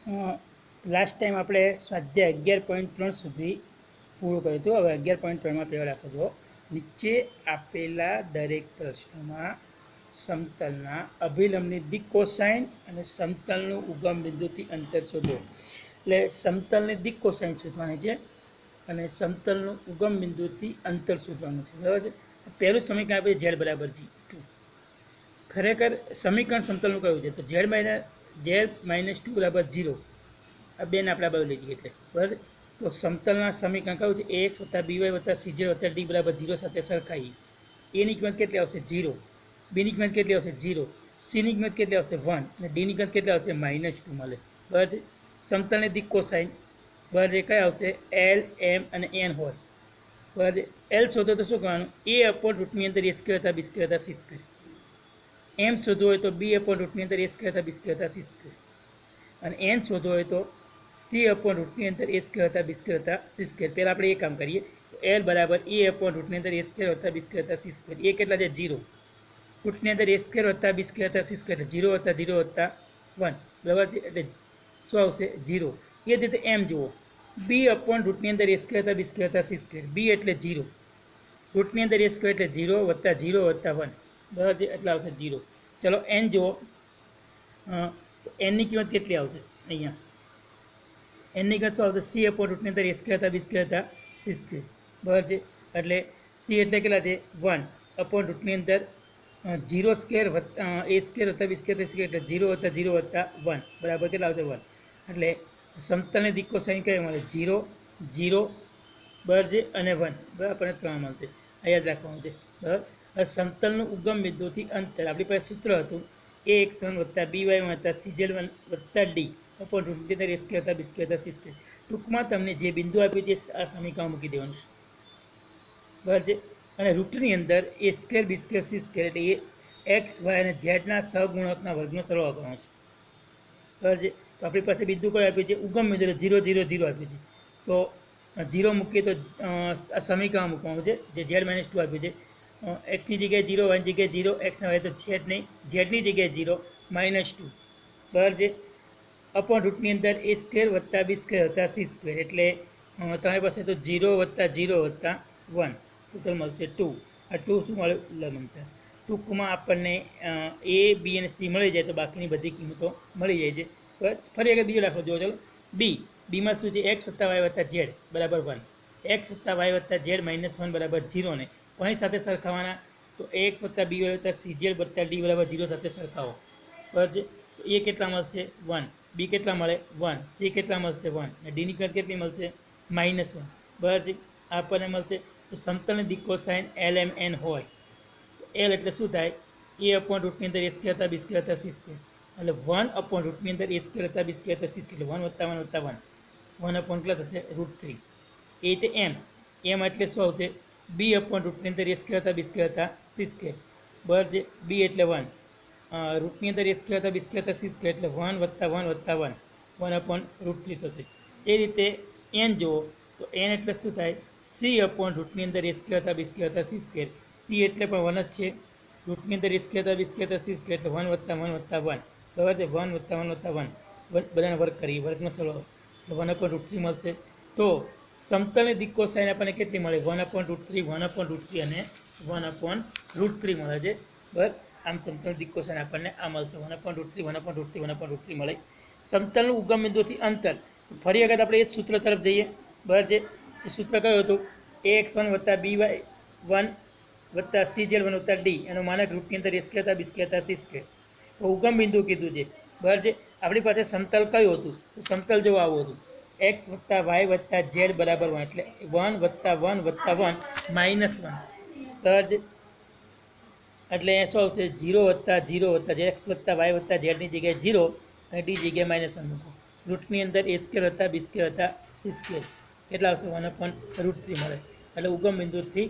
Last time આપણે સ્વાધ્યાય 11.3 સુધી પૂરું કર્યું હતું. હવે 11.3માં પહેલાં રાખો છો. નીચે આપેલા દરેક પ્રશ્નોમાં સમતલના અભિલંબની દિક કોસાઇન અને સમતલનું ઉગમ બિંદુથી અંતર શોધો. એટલે સમતલની દિક કોસાઇન શોધવાની છે અને સમતલનું ઉગમ બિંદુથી અંતર શોધવાનું છે. બરાબર છે. પહેલું સમીકરણ આપણે ઝેડ બરાબર G2. ખરેખર સમીકરણ સમતલનું કયું છે તો Z-2 બરાબર 0. આ બેને આપણે બાજુ લઈ જઈએ એટલે બરાબર. તો સમતલના સમીકરણ કયું છે AX વત્તા BY વત્તા CZ વત્તા D બરાબર 0 સાથે સરખાઈએ. એની કિંમત કેટલી આવશે 0, બીની કિંમત કેટલી આવશે 0, સીની કિંમત કેટલી આવશે 1 અને ડીની કિંમત કેટલી આવશે -2 મળે. બરાબર છે. સમતલની દિક કોસાઇન બરાબર એ કઈ આવશે L, M અને N હોય. બરાબર. L શોધો તો શું કરવાનું A/√ની અંદર A સ્ક્વેર હતા B સ્ક્વેર હતા C સ્ક્વેર. M શોધવું હોય તો B/√ની અંદર A સ્ક્વેર હતા B સ્ક્વેર હતા C સ્ક્વેર. અને N શોધવો હોય તો C/√ની અંદર A સ્ક્વેર હતા B સ્ક્વેર હતા C સ્ક્વેર. પહેલાં આપણે એ કામ કરીએ તો L બરાબર A/√ની અંદર A સ્ક્વેર હતા B સ્ક્વેર હતા C સ્ક્વેર. એ કેટલા છે 0. રૂટની અંદર A સ્ક્વેર વત્તા B સ્ક્વેર હતા C સ્ક્વેર 0 વત્તા 0 વત્તા 1. બરાબર છે. એટલે શું આવશે 0. એ જ રીતે M જુઓ B/√ની અંદર A સ્ક્વેર હતા B સ્ક્વેર હતા C સ્ક્વેર. B એટલે 0. રૂટની અંદર A સ્ક્વેર એટલે 0 વત્તા 0 વત્તા 1. બરાબર છે. એટલે આવશે 0. ચલો N જુઓ તો Nની કિંમત કેટલી આવશે અહીંયા એનની કિંમત શું આવશે C/√ની અંદર A સ્ક્વેર હતા B સ્ક્વેર હતા C સ્ક્વેર. બરાબર છે. એટલે C એટલે કેટલા છે 1/√ની અંદર 0 સ્ક્વેર A સ્ક્વેર વત્તા B સ્ક્વેર C સ્ક્વેર એટલે 0 વત્તા 0 વત્તા 1 બરાબર કેટલા આવશે 1. એટલે સમતલની દિક કોસાઇન કઈ મળે 0, 0 બરાબર છે અને 1. બરાબર આપણને 3 મળશે. આ યાદ રાખવાનું છે. બરાબર. હવે સમતલનું ઉગમ બિંદુથી અંતર આપણી પાસે સૂત્ર હતું AX1 વત્તા BY1 વત્તા CZ1 વત્તા D √ની અંદર A સ્ક્વેર વત્તા B સ્ક્વેર વત્તા C સ્ક્વેર. ટૂંકમાં તમને જે બિંદુ આપ્યું છે આ સમીકરણ મૂકી દેવાનું છે. બરાબર છે. અને રૂટની અંદર A square B square C square એટલે એ X, Y અને Z ના સહગુણકના વર્ગનો સરવાળો કરવાનો છે. બરાબર છે. તો આપણી પાસે બિંદુ કયું આપ્યું છે ઉગમ બિંદુ 0, 0, 0 આપ્યું છે. તો 0 મૂકીએ તો આ સમીકરણ મૂકવાનું છે જે Z-2 આપ્યું છે. Xની જગ્યાએ 0, Yની જગ્યાએ 0, Xના હોય તો Z નહીં, Zની જગ્યાએ 0, -2. બરાબર છે. √ની અંદર A સ્ક્વેર વત્તા B સ્ક્વેર વત્તા C સ્ક્વેર એટલે તમારી પાસે તો 0 વત્તા 0 વત્તા 1 ટોટલ મળશે 2. આ 2 શું મળ્યું લંબંતર. ટૂંકમાં આપણને A, B અને C મળી જાય તો બાકીની બધી કિંમતો મળી જાય છે. બરાબર. ફરી આગળ બીજો દાખલો જુઓ. ચલો બીમાં શું છે X વત્તા Y વત્તા Z બરાબર 1. X વત્તા Y વત્તા Z -1 બરાબર 0 ને કોની સાથે સરખાવવાના તો AX વત્તા BY વત્તા CZ વત્તા D બરાબર 0 સાથે સરખાવો. બરાબર છે. તો A કેટલા મળશે 1, B કેટલા મળે 1, C કેટલા મળશે 1 અને Dની કિંમત કેટલી મળશે -1. બરાબર છે. આપણને મળશે તો સમતલની દિક કોસાઇન LMN હોય તો L એટલે શું થાય A/√ની અંદર A સ્ક્વેર હતા B સ્ક્વેર હતા C સ્ક્વેર એટલે 1/√ની અંદર A સ્ક્વેર હતા B સ્ક્વેર હતા C સ્ક્વેર એટલે 1 વત્તા 1 વત્તા 1 1 કેટલા થશે √3. એ રીતે M એટલે શું આવશે B/√ની અંદર A સ્ક્વેર હતા B સ્ક્વેર હતા C સ્ક્વેર. બરાબર છે. B એટલે 1 રૂટની અંદર A સ્ક્વેર હતા B સ્ક્વેર હતા C સ્ક્વેર એટલે 1 વત્તા 1 વત્તા 1 1/√3 થશે. એ રીતે N જુઓ તો N એટલે શું થાય C/√ની અંદર A સ્ક્વેર હતા B સ્ક્વેર હતા C સ્ક્વેર. C એટલે પણ 1 જ છે. રૂટની અંદર A સ્ક્વેર હતા B સ્ક્વેર હતા C સ્ક્વેર એટલે 1 વત્તા 1 વત્તા 1. બરાબર છે. 1 વત્તા 1 વત્તા 1 બધાને વર્ગ કરીએ વર્ગનો સરવાળો એટલે 1/√3 મળશે. તો સમતલની દિક કોસાઇન આપણને કેટલી મળે 1/√3, 1/√3 અને 1/√3 મળે છે. બરાબર. આમ સમતલ દિક કોસાઇન આપણને આ મળશે 1/√3, 1/√3, 1/√3 મળે. સમતલનું ઉગમ બિંદુથી અંતર ફરી વખત આપણે એ જ સૂત્ર તરફ જઈએ. બરાબર છે. એ સૂત્ર કયું હતું AX1 વત્તા BY1 વત્તા CZ1 વત્તા D એનો માનક રૂટની અંદર A સ્ક્વેર હતા B સ્ક્વેર હતા C સ્ક્વેર. તો ઉગમ બિંદુ કીધું છે. બરાબર છે. આપણી પાસે સમતલ કયું હતું તો સમતલ જો આવું હતું X વત્તા Y વત્તા Z બરાબર 1 એટલે 1 વત્તા 1 વત્તા 1 -1. બરાબર છે. એટલે શું આવશે 0 વત્તા 0 વત્તા X વત્તા Y વત્તા Zની જગ્યાએ 0 અને D જગ્યાએ -1 મૂકો. રૂટની અંદર A સ્ક્વેર વત્તા B સ્ક્વેર વત્તા C સ્ક્વેર કેટલા આવશે 1/√3 મળે. એટલે ઉગમ બિંદુથી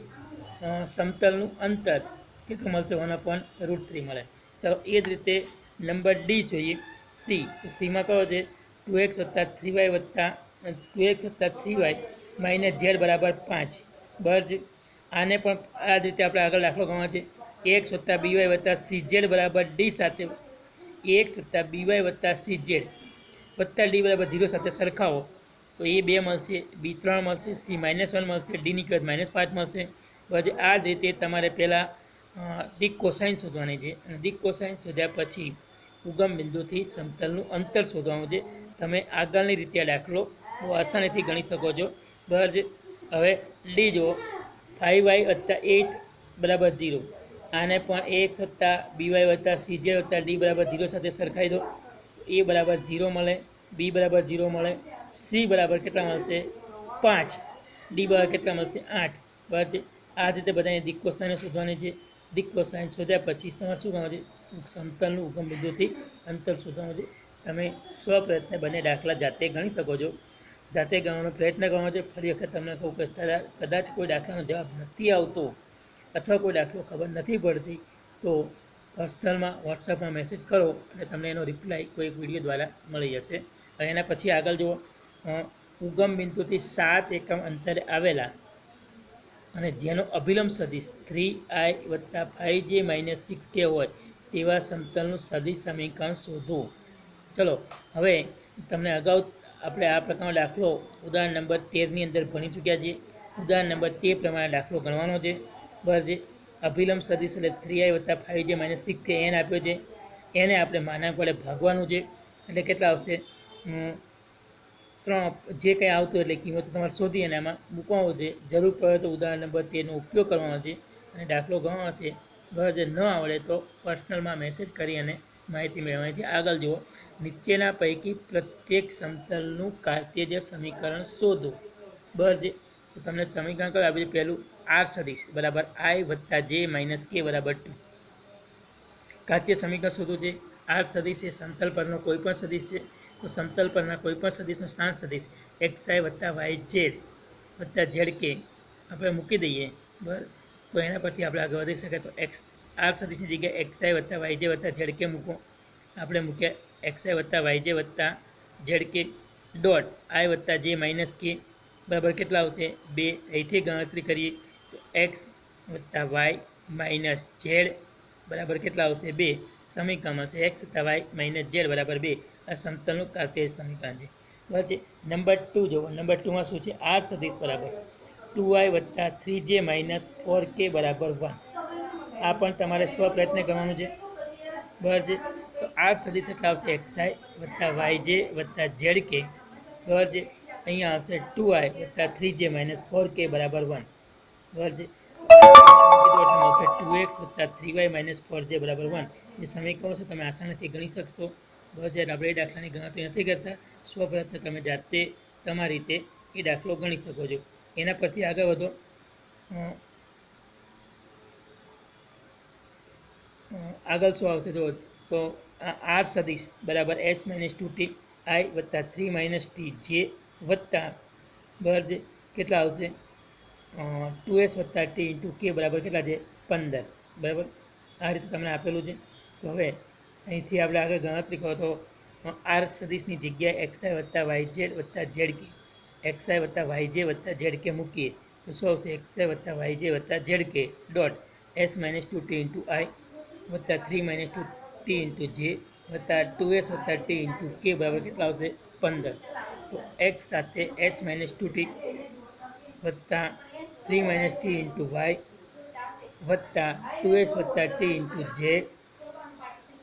સમતલનું અંતર કેટલું મળશે 1/√3 મળે. ચાલો એ જ રીતે નંબર D જોઈએ C. તો Cમાં કયો છે 2x વત્તા 3y વત્તા 2x વત્તા 3y -z બરાબર 5. બરાબર છે. આને પણ આ રીતે આપણે આગળ દાખલો ગણવાનો છે AX વત્તા BY વત્તા CZ બરાબર D સાથે AX વત્તા BY વત્તા CZ વત્તા ડી બરાબર 0 સાથે સરખાવો તો એ 2 મળશે, બી 3 મળશે, સી -1 મળશે, ડીની કિંમત -5 મળશે. પછી આ જ રીતે તમારે પહેલાં દિક કોસાઇન શોધવાની છે અને દિક કોસાઇન શોધ્યા પછી ઉગમ બિંદુથી સમતલનું અંતર શોધવાનું છે. તમે આગળની રીતે આ દાખલો બહુ આસાનીથી ગણી શકો છો. બરાબર છે. હવે ડી જુઓ, 5y + 8 બરાબર 0. આને પણ ax + by + cz + d બરાબર 0 સાથે સરખાઈ દો. a બરાબર 0 મળે, b બરાબર 0 મળે, c બરાબર કેટલા મળશે 5, d બરાબર કેટલા મળશે 8. બરાબર છે. આ રીતે બધાને દિક કોસાઇન શોધવાની છે. દિક કોસાઇન શોધ્યા પછી તમારે શું કરવાનું છે, સમતલનું ઉગમ બિંદુથી અંતર શોધવાનું છે. તમે સ્વપ્રયત્ને બંને દાખલા જાતે ગણી શકો છો. જાતે ગણવાનો પ્રયત્ન કરવાનો છે. ફરી વખત તમને કહું કે કદાચ કોઈ દાખલાનો જવાબ નથી આવતો અથવા કોઈ દાખલો ખબર નથી પડતી તો પર્સનલમાં વોટ્સઅપમાં મેસેજ કરો અને તમને એનો રિપ્લાય કોઈ વિડીયો દ્વારા મળી જશે. હવે એના પછી આગળ જુઓ, ઉગમ બિંદુથી 7 એકમ અંતરે આવેલા અને જેનો અભિલંબ સદિશ 3i + 5j - 6k હોય તેવા સમતલનું સદિશ સમીકરણ શોધો. ચલો, હવે તમને અગાઉ આપણે આ પ્રકારનો દાખલો ઉદાહરણ નંબર 13ની અંદર ભણી ચૂક્યા છીએ. ઉદાહરણ નંબર 13 પ્રમાણે દાખલો ગણવાનો છે. બરાબર છે. અભિલંબ સદિશ એટલે 3i + 5j - 6k n આપ્યો છે. એને આપણે માનાંક વડે ભાગવાનું છે. એટલે કેટલા આવશે 3, જે કંઈ આવતું એટલે કિંમતો તમારે શોધી અને આમાં મૂકવાનો છે. જરૂર પડે તો ઉદાહરણ નંબર 13નો ઉપયોગ કરવાનો છે અને દાખલો ગણવાનો છે. બરાબર છે. ન આવડે તો પર્સનલમાં મેસેજ કરી અને માહિતી મેળવવાની છે. આગળ જુઓ, નીચેના પૈકી પ્રત્યેક સમતલનું કાર્ટેશિયન સમીકરણ શોધો. બરાબર છે. તો તમને સમીકરણ કયું આપ્યું છે? પહેલું આર સદિશ બરાબર i + j - k બરાબર 2. કાર્ટેશિયન સમીકરણ શોધવું છે. આર સદિશ એ સમતલ પરનો કોઈ પણ સદિશ છે. તો સમતલ પરના કોઈ પણ સદિશનો સ્થાન સદિશ xi + yz + zk આપણે મૂકી દઈએ. બરાબર. તો એના પરથી આપણે આગળ વધી શકાય. તો આર સદિશની જગ્યાએ xi + yz + zk મૂકો. આપણે મૂક્યા xi + yj + zk dot i + j - k બરાબર કેટલા આવશે 2. અહીંથી ગણતરી કરીએ તો x + y - z બરાબર કેટલા આવશે 2. સમીકરણમાં છે x + y - z બરાબર 2. આ સમતલનું કાર્ટેશિયન સમીકરણ છે. બરાબર છે. નંબર 2 જુઓ. નંબર 2માં શું છે? આર સદિશ બરાબર 2i + 3j - 4k બરાબર 1. આ પણ તમારે સ્વપ્રયત્ને કરવાનું છે. બરાબર છે. તો આર સદિશ એટલે આવશે xi + yj + zk. બરાબર છે. અહીંયા આવશે 2i + 3j - 4k બરાબર 1. બરાબર છે. 2x + 3y - 4j બરાબર 1. જે સમીકરણો છે તમે આસાનીથી ગણી શકશો. બરાબર છે. આપણે એ દાખલાની ગણતરી નથી કરતા. સ્વપ્રયત્ન તમે જાતે તમારી રીતે એ દાખલો ગણી શકો છો. એના પરથી આગળ વધો. આગળ શું આવશે તો આર સદિશ બરાબર s - 2t i + 3 - t j વત્તા બરાબર છે કેટલા આવશે 2s + t × k બરાબર કેટલા છે 15. બરાબર. આ રીતે તમને આપેલું છે. તો હવે અહીંથી આપણે આગળ ગણતરી કરો તો આર સદિશની જગ્યાએ xi + yz + zk xi + yj + zk મૂકીએ તો શું આવશે xi + yj + zk dot s - 2t × i + 3 - 2t × j વત્તા 2s + t × k બરાબર કેટલા આવશે 15. તો x સાથે s - 2t વત્તા 3 - t × y વત્તા 2s + t × j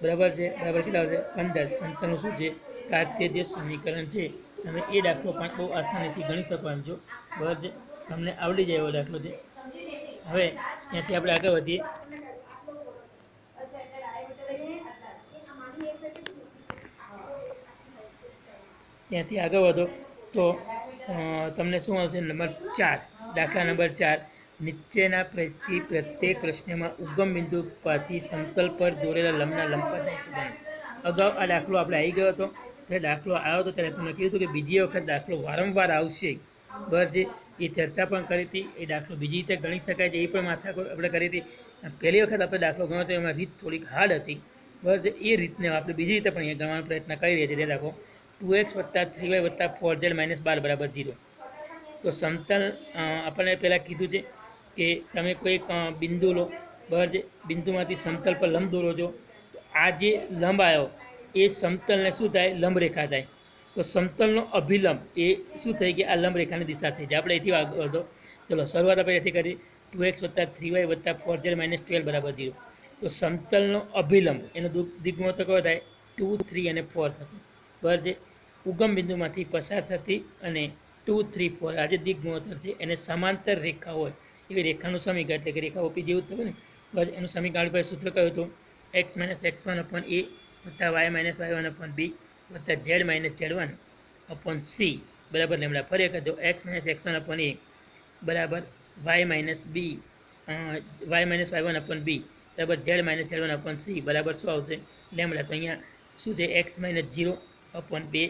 બરાબર છે બરાબર કેટલા આવશે 15. સમતલનું શું છે? કાર્ટેશિયન સમીકરણ છે. તમે એ દાખલો પણ બહુ આસાનીથી ગણી શકો એમ છો. બરાબર છે. તમને આવડી જાય એવો દાખલો છે. હવે ત્યાંથી આપણે આગળ વધીએ. ત્યાંથી આગળ વધો તો તમને શું આવશે? નંબર 4. દાખલા નંબર 4. નીચેના પૈકી પ્રત્યેક પ્રશ્નમાં ઉગમ બિંદુ પરથી સમતલ પર દોરેલા લંબના લંબપથને શોધવાનું. અગાઉ આ દાખલો આપણે આવી ગયો હતો. ત્યારે દાખલો આવ્યો હતો ત્યારે તમને કીધું હતું કે બીજી વખત દાખલો વારંવાર આવશે. બરાબર છે. એ ચર્ચા પણ કરી હતી. એ દાખલો બીજી રીતે ગણી શકાય છે એ પણ માથાકૂટ આપણે કરી હતી. પહેલી વખત આપણે દાખલો ગણ્યો હતો એમાં રીત થોડીક હાર્ડ હતી. બરાબર છે. એ રીતને આપણે બીજી રીતે પણ અહીંયા ગણવાનો પ્રયત્ન કરી રહ્યા છીએ. તે દાખલો 2x + 3y + 4z - 12 બરાબર 0. તો સમતલ આપણને પહેલાં કીધું છે કે તમે કોઈ બિંદુ લો. બરાબર છે. બિંદુમાંથી સમતલ પર લંબ દોરો છો. તો આ જે લંબ આવ્યો એ સમતલને શું થાય? લંબ રેખા થાય. તો સમતલનો અભિલંબ એ શું થઈ કે આ લંબ રેખાની દિશા થઈ જાય. આપણે અહીંથી આગળ વધો. ચલો શરૂઆત આપણે અહીંથી કરી 2x + 3y + 4z - 12 = 0. તો સમતલનો અભિલંબ એનો દિગ્ગુણોત્તર કયો થાય? 2, 3 અને 4 થશે. બરાબર છે. ઉગમ બિંદુમાંથી પસાર થતી અને 2, 3, 4 આ જે દિગ્ગુણોત્તર છે એને સમાંતર રેખા હોય એવી રેખાનું સમીકરણ, એટલે કે રેખા ઓપી જેવું જ થયું ને. બસ એનું સમીકરણ પર સૂત્ર કયું હતું? x - x1 / a + y - y1 / b + z - z1 / c બરાબર લેમડા. ફરી વખત જો x - x1 / a બરાબર y - b y - y1 / b બરાબર z - z1 / c બરાબર શું આવશે? લેમડા. તો અહીંયા શું છે? x - 0 / 2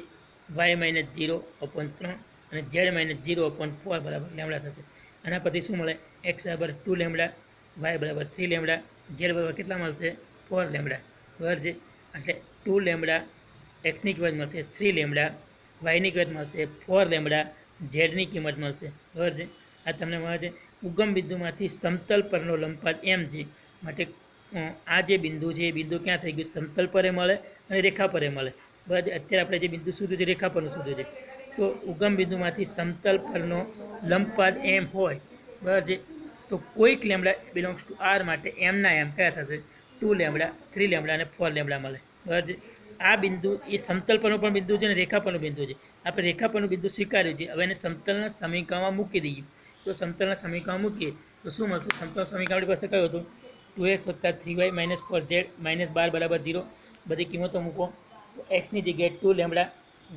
y - 0 / 3 અને z - 0 / 4 બરાબર લેમડા થશે. આના પરથી શું મળે? x બરાબર 2 લેમડા, y બરાબર 3 લેમડા, z બરાબર કેટલા મળશે? 4 લેમડા. બરાબર છે. એટલે 2 લેમડા એક્સની કિંમત મળશે 3 લેમડા, વાયની કિંમત મળશે 4 લેમડા, ઝેડની કિંમત મળશે. બરાબર છે. આ તમને મળે છે. ઉગમ બિંદુમાંથી સમતલ પરનો લંબપાત એમ છે. માટે આ જે બિંદુ છે એ બિંદુ ક્યાં થઈ ગયું? સમતલ પરે મળે અને રેખા પરે મળે. બરાબર. અત્યારે આપણે જે બિંદુ શોધ્યું છે રેખા પરનું શોધ્યું છે. તો ઉગમ બિંદુમાંથી સમતલ પરનો લંબપાત એમ હોય, બરાબર છે, તો કોઈક લેમડા બિલોંગ્સ ટુ આર માટે એમના એમ કયા થશે? 2 લેમડા, 3 લેમડા અને 4 લેમડા મળે. બરાબર છે. આ બિંદુ એ સમતલ પરનું પણ બિંદુ છે અને રેખા પરનું બિંદુ છે. આપણે રેખા પરનું બિંદુ સ્વીકાર્યું છે. હવે એને સમતલના સમીકરણમાં મૂકી દઈએ. તો સમતલના સમીકરણ મૂકીએ તો શું મળશે? સમતલ સમીકરણ આપણી પાસે કયું હતું? 2x + 3y - 4z - 12 = 0. બધી કિંમતો મૂકો. તો એક્સની જગ્યાએ 2 લેમડા,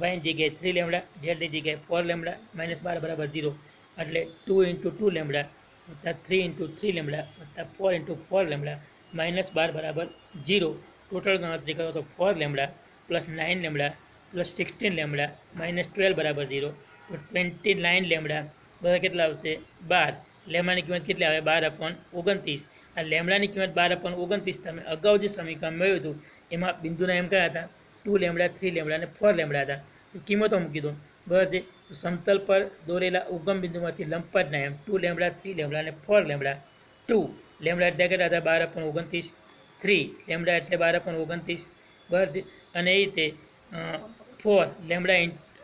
વાયની જગ્યાએ 3 લેમડા, ઝેડની જગ્યાએ 4 લેમડા, -12 = 0. એટલે 2 × 2 લેમડા + 3 × 3 લેમડા + 4 × 4 લેમડા -12 = 0. ટોટલ ગણતરી કરો તો 4 લેમડા +9 લેમડા +16 લેમડા -12 = 0. તો 29 લેમડા બધા કેટલા આવશે? 12. લેમડાની કિંમત કેટલી આવે? 12/29. આ લેમડાની કિંમત 12/29 તમે અગાઉ જે સમીકરણ મેળવ્યું હતું એમાં બિંદુના એમ કયા હતા? 2 લેમડા, 3 લેમડા અને 4 લેમડા હતા. તો કિંમતો મૂકી દો. બરાબર છે. સમતલ પર દોરેલા ઉગમ બિંદુમાંથી લંબપાતના એમ 2 લેમડા, 3 લેમડા અને 4 લેમડા. 2 લેમડા એટલે કેટલા હતા? 12/29. 3 લેમડા એટલે 12/29. બરાબર છે. અને એ રીતે 4 લેમડા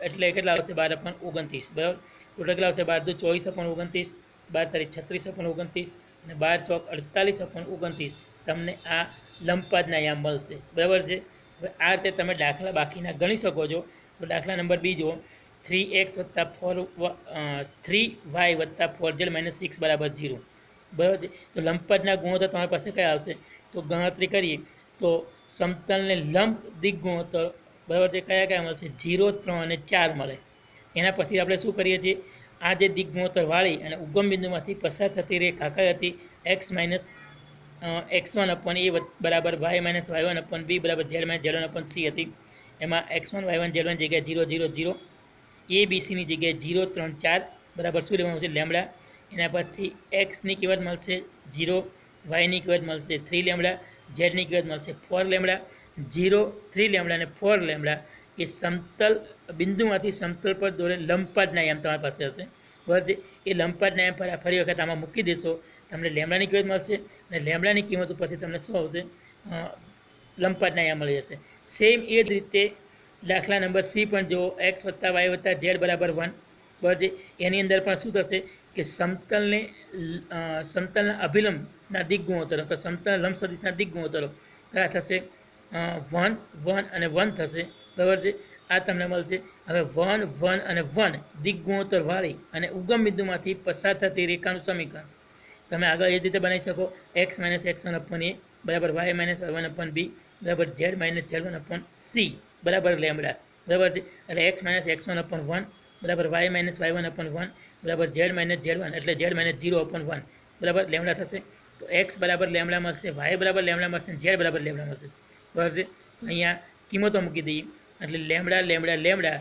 એટલે કેટલા આવશે? 12/29. બરાબર. ટોટલ કેટલા આવશે? 12 × 24/29, 12 × 36/29 અને 12 × 48/29. તમને આ લંબપાતના યામ મળશે. બરાબર છે. હવે આ રીતે તમે દાખલા બાકીના ગણી શકો છો. તો દાખલા નંબર 2 જુઓ. 3x + 3y + 4z - 6 = 0. બરાબર છે. તો લંબપાતના ગુણોત્તર તમારી પાસે કયા આવશે? તો ગણતરી કરીએ તો સમતલને લંબ દિગ ગુણોત્તર બરાબર છે કયા કયા મળશે? 0, 3 અને 4 મળે. એના પછી આપણે શું કરીએ છીએ? આ જે દિગ ગુણોત્તર વાળી અને ઉગમ બિંદુમાંથી પસાર થતી રેખા કઈ હતી? x - x1 / a બરાબર y - y1 / b બરાબર z - z1 / c હતી. એમાં x1, y1, z1 જગ્યાએ 0, 0, 0, a b c ની જગ્યાએ 0, 3, 4 બરાબર શું લેવાનું છે? લેમડા. એના પરથી એક્સની કિંમત મળશે 0, વાયની કિંમત મળશે 3 લેમડા, ઝેડની કિંમત મળશે 4 લેમડા. 0, 3 લેમડા અને 4 લેમડા એ સમતલ બિંદુમાંથી સમતલ પર દોરેલ લંબપાતના યામ તમારી પાસે હશે. બરાબર છે. એ લંબપાતના યામ ફરી વખત આમાં મૂકી દેશો. તમને લેમડાની કિંમત મળશે અને લેમડાની કિંમત ઉપરથી તમને શું આવશે? લંબપાતના યામ મળી જશે. સેમ એ જ રીતે દાખલા નંબર સી પણ જુઓ. x + y + z = 1. બરાબર છે. એની અંદર પણ શું થશે કે સમતલના અભિલંબના દિગ ગુણોત્તરો, તો સમતલના લંબ સદિશના દિગ ગુણોત્તરો કયા થશે? 1, 1 અને 1 થશે. બરાબર છે. આ તમને મળશે. હવે 1, 1 અને 1 દિગ ગુણોત્તર વાળી અને ઉગમ બિંદુમાંથી પસાર થતી રેખાનું સમીકરણ તમે આગળ એ રીતે બનાવી શકો. x - x1 / a બરાબર y - y1 / b બરાબર z - z1 / c બરાબર લેમડા. બરાબર છે. એટલે x - x1 / 1 બરાબર y - y1 / 1 બરાબર z - z1 એટલે z - 0 / 1 બરાબર લેમડા થશે. તો x બરાબર લેમડા મળશે, y બરાબર લેમડા મળશે, z બરાબર લેમડા મળશે. બરાબર છે. અહીંયા કિંમતો મૂકી દઈએ. એટલે લેમડા, લેમડા, લેમડા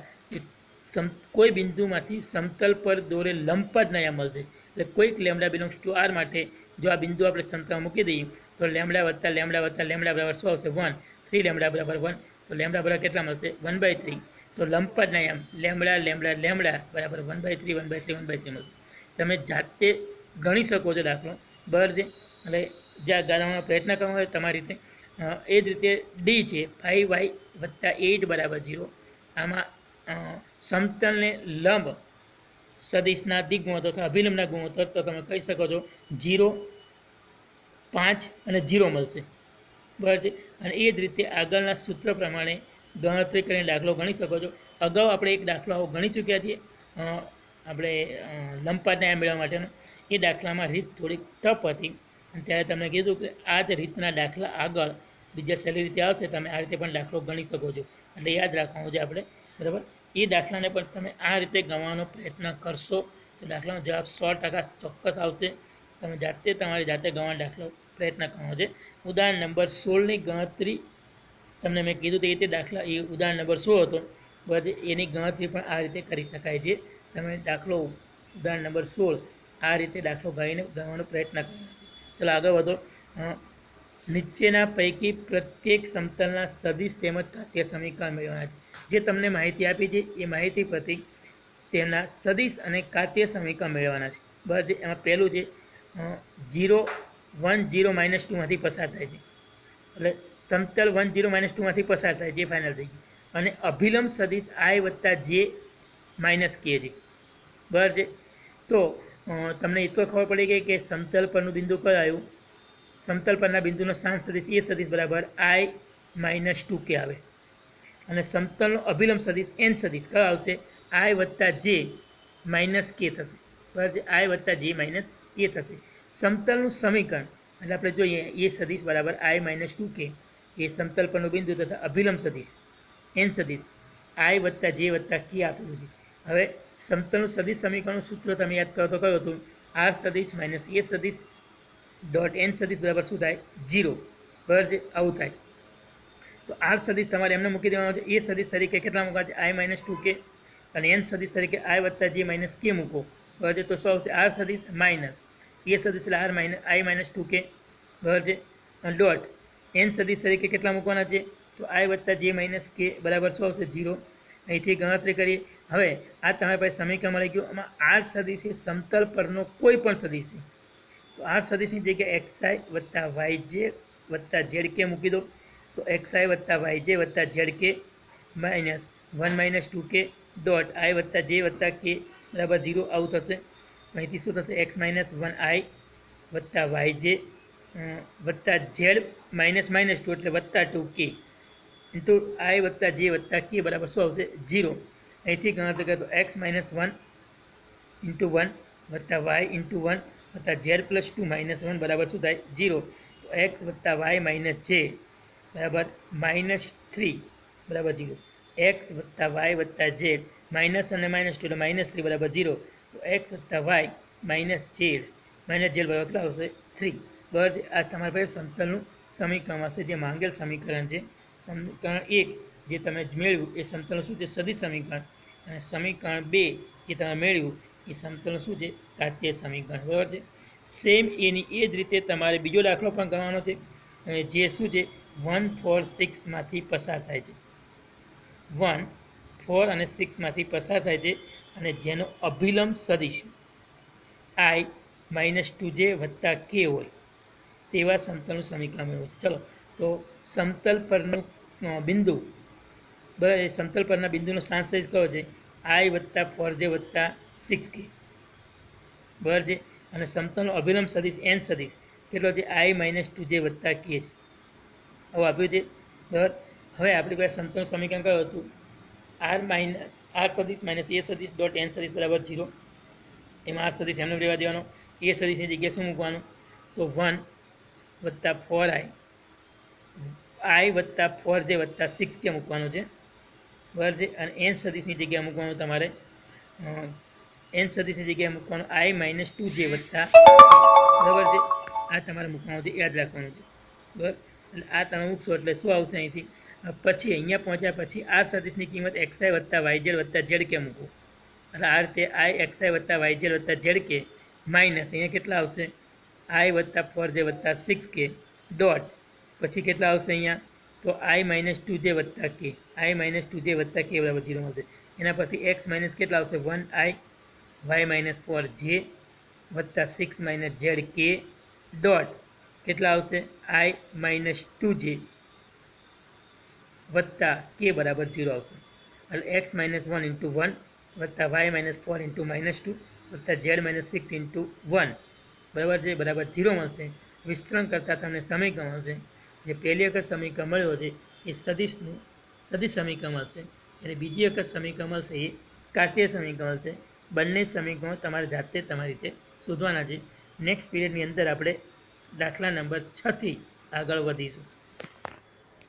કોઈ બિંદુમાંથી સમતલ પર દોરેલ લંબપાતના યામ મળશે. એટલે કોઈક લેમડા બિલોંગ્સ ટુ આર માટે જો આ બિંદુ આપણે સમતલમાં મૂકી દઈએ તો લેમડા વત્તા લેમડા વત્તા લેમડા બરાબર શું આવશે? 1. 3 લેમડા બરાબર 1. તો લેમડા બરાબર કેટલા મળશે? 1/3. તો લંબપાતના યામ લેમડા, લેમડા, લેમડા બરાબર 1/3, 1/3, 1/3 મળશે. તમે જાતે ગણી શકો છો દાખલો. બરાબર છે. એટલે જ્યાં ગણવાનો પ્રયત્ન કરવાનો હોય તમારી રીતે. એ જ રીતે ડી છે 5y + 8 = 0. આમાં સમતલને લંબ સદિશના દિગ્ગુણોત્તર અથવા અભિલંબના ગુણોત્તર તો તમે કહી શકો છો 0, 5 અને 0 મળશે, બરાબર છે. અને એ જ રીતે આગળના સૂત્ર પ્રમાણે ગણતરી કરીને દાખલો ગણી શકો છો. અગાઉ આપણે એક દાખલો આવો ગણી ચૂક્યા છીએ, આપણે લંબપાત ન્યાય મેળવવા માટેનો. એ દાખલામાં રીત થોડીક ટફ હતી અને ત્યારે તમને કીધું કે આ જ રીતના દાખલા આગળ બીજા સહેલી રીતે આવશે, તમે આ રીતે પણ દાખલો ગણી શકો છો. એટલે યાદ રાખવાનું છે આપણે, બરાબર. એ દાખલાને પણ તમે આ રીતે ગણવાનો પ્રયત્ન કરશો તો દાખલાનો જવાબ 100% ચોક્કસ આવશે. તમે જાતે તમારી જાતે ગણવાનો દાખલો પ્રયત્ન કરવાનો છે. ઉદાહરણ નંબર 16ની ગણતરી તમને મેં કીધું તે રીતે દાખલા એ ઉદાહરણ નંબર 16 હતો, બરાબર. એની ગણતરી પણ આ રીતે કરી શકાય છે. તમે દાખલો ઉદાહરણ નંબર 16 આ રીતે દાખલો ગણવાનો પ્રયત્ન કરવાનો છે. ચલો આગળ વધો. નીચેના પૈકી પ્રત્યેક સમતલના સદિશ તેમજ ઘાતીય સમીકરણ મેળવવાના છે. જે તમને માહિતી આપી છે એ માહિતી પરથી તેમના સદિશ અને ઘાતીય સમીકરણ મેળવવાના છે, બરાબર. એમાં પહેલું છે 0, 1, 0, -2માંથી પસાર થાય છે, એટલે સમતલ 1, 0, -2માંથી પસાર થાય, જે ફાઇનલ થઈ ગયું. અને અભિલંબ સદિશ I + J - K છે, બરાબર છે. તો તમને એટલો ખબર પડી ગઈ કે સમતલ પરનું બિંદુ કયું આવ્યું. સમતલ પરના બિંદુનો સ્થાન સદિશ એ સદિશ બરાબર I - 2K આવે. અને સમતલનો અભિલંબ સદિશ n સદિશ કયો આવશે, I + J - K થશે, બરાબર છે. I + J - K થશે. સમતલનું સમીકરણ એટલે આપણે જોઈએ એ સદિશ બરાબર I - 2K એ સમતલ પરનું બિંદુ તથા અભિલંબ સદિશ n સદિશ I + J + K આપેલું છે. હવે સમતલનું સદિશ સમીકરણનું સૂત્ર તમે યાદ કરો તો કયું હતું, R સદિશ - A સદિશ ડોટ n સદિશ બરાબર શું થાય, 0, બરાબર છે. આવું થાય. તો R સદિશ તમારે એમને મૂકી દેવાનો છે. એ સદિશ તરીકે કેટલા મૂકવા છે, I - 2K, અને n સદિશ તરીકે I + J - K મૂકો, બરાબર છે. તો શું આવશે, R સદિશ માઇનસ એ સદિશ એટલે I - 2K, બરાબર છે. ડોટ n સદિશ તરીકે કેટલા મૂકવાના છે, તો I + J - K બરાબર શું આવશે, 0. અહીંથી ગણતરી કરીએ. હવે આ તમારી પાસે સમીકરણ મળી ગયું. આમાં R સદિશ એ સમતલ પરનો કોઈ પણ સદિશ છે. તો R સદિશની જગ્યાએ xi + yj + zk મૂકી દો. તો xi + yj + zk -1 - 2k dot I + J + K બરાબર 0 આવું થશે. અહીંથી શું થશે, x - 1i + yj z -2 એટલે +2k into I + J + K બરાબર શું આવશે, 0. અહીંથી ગણતરી કરીએ તો x - 1 × 1 + y × 1 + z + 2 - 1 બરાબર શું થાય, 0. તો x + y - j બરાબર -3 બરાબર 0. x + y + z -1 અને -2 એટલે -3 બરાબર 0. તો x + y - z બરાબર કેટલા આવશે, 3, બરાબર છે. આ તમારી પાસે સમતલનું સમીકરણ હશે જે માંગેલ સમીકરણ છે. સમીકરણ 1 જે તમે મેળવ્યું એ સમતલનું શું છે, સદિશ સમીકરણ. અને સમીકરણ 2 જે તમે મેળવ્યું એ સમતલનું શું છે, ઘાતીય સમીકરણ, બરાબર છે. સેમ એની એ જ રીતે તમારે બીજો દાખલો પણ ગણવાનો છે, જે શું છે, 1, 4, 6માંથી પસાર થાય છે. 1, 4 અને 6માંથી પસાર થાય છે અને જેનો અભિલંબ સદિશ I - 2j + K હોય તેવા સમતલનું સમીકરણ મેળવ્યું છે. ચલો તો સમતલ પરનું બિંદુ, બરાબર, એ સમતલ પરના બિંદુનો સ્થાન સદિશ કયો છે, I + 4j + 6k, બરાબર છે. અને સમતલનો અભિલંબ સદિશ n સદિશ કેટલો છે, I - 2j + K છે, આવું આપ્યું છે, બરાબર. હવે આપણી પાસે સમતલનું સમીકરણ કયું હતું, R સદિશ - A સદિશ ડોટ n સદિશ બરાબર 0. એમાં R સદિશ એમને રહેવા દેવાનો. એ સદિશની જગ્યાએ શું મૂકવાનું, તો 1 + 4i I + 4j + 6k મૂકવાનું છે, બરાબર છે. અને n સદિશની જગ્યાએ મૂકવાનું તમારે n સદિશની જગ્યાએ મૂકવાનું I - 2j +, બરાબર છે. આ તમારે મૂકવાનું છે, યાદ રાખવાનું છે, બરાબર. એટલે આ તમે મૂકશો એટલે શું આવશે અહીંથી. પછી અહીંયા પહોંચ્યા પછી R સદિશની કિંમત xi + yz + zk મૂકો. એટલે આ રીતે I xi + yz + zk minus અહીંયા કેટલા આવશે, I + 4j + 6k ડોટ પછી કેટલા આવશે અહીંયા, તો I - 2j + k I - 2j + k બરાબર 0 મળશે. એના પરથી x માઇનસ કેટલા આવશે, 1i y - 4j + 6 - zk dot કેટલા આવશે, I - 2j + k બરાબર 0 આવશે. એટલે એક્સ માઇનસ 1 ઇન્ટુ 1 વત્તા વાય માઇનસ 4 ઇન્ટુ -2 વત્તા ઝેડ માઇનસ 6 ઇન્ટુ 1 બરાબર છે બરાબર 0 મળશે. વિસ્તરણ કરતાં તમને સમીકરણ મળશે. જે પહેલી વખત સમીકરણ મળ્યો છે એ સદિશ સમીકરણ મળશે, અને બીજી વખત સમીકરણ મળશે એ કાર્તીય સમીકરણ મળશે. બંને સમીકરણો તમારે જાતે તમારી રીતે શોધવાના છે. નેક્સ્ટ પીરિયડની અંદર આપણે દાખલા નંબર 6 થી આગળ વધીશું.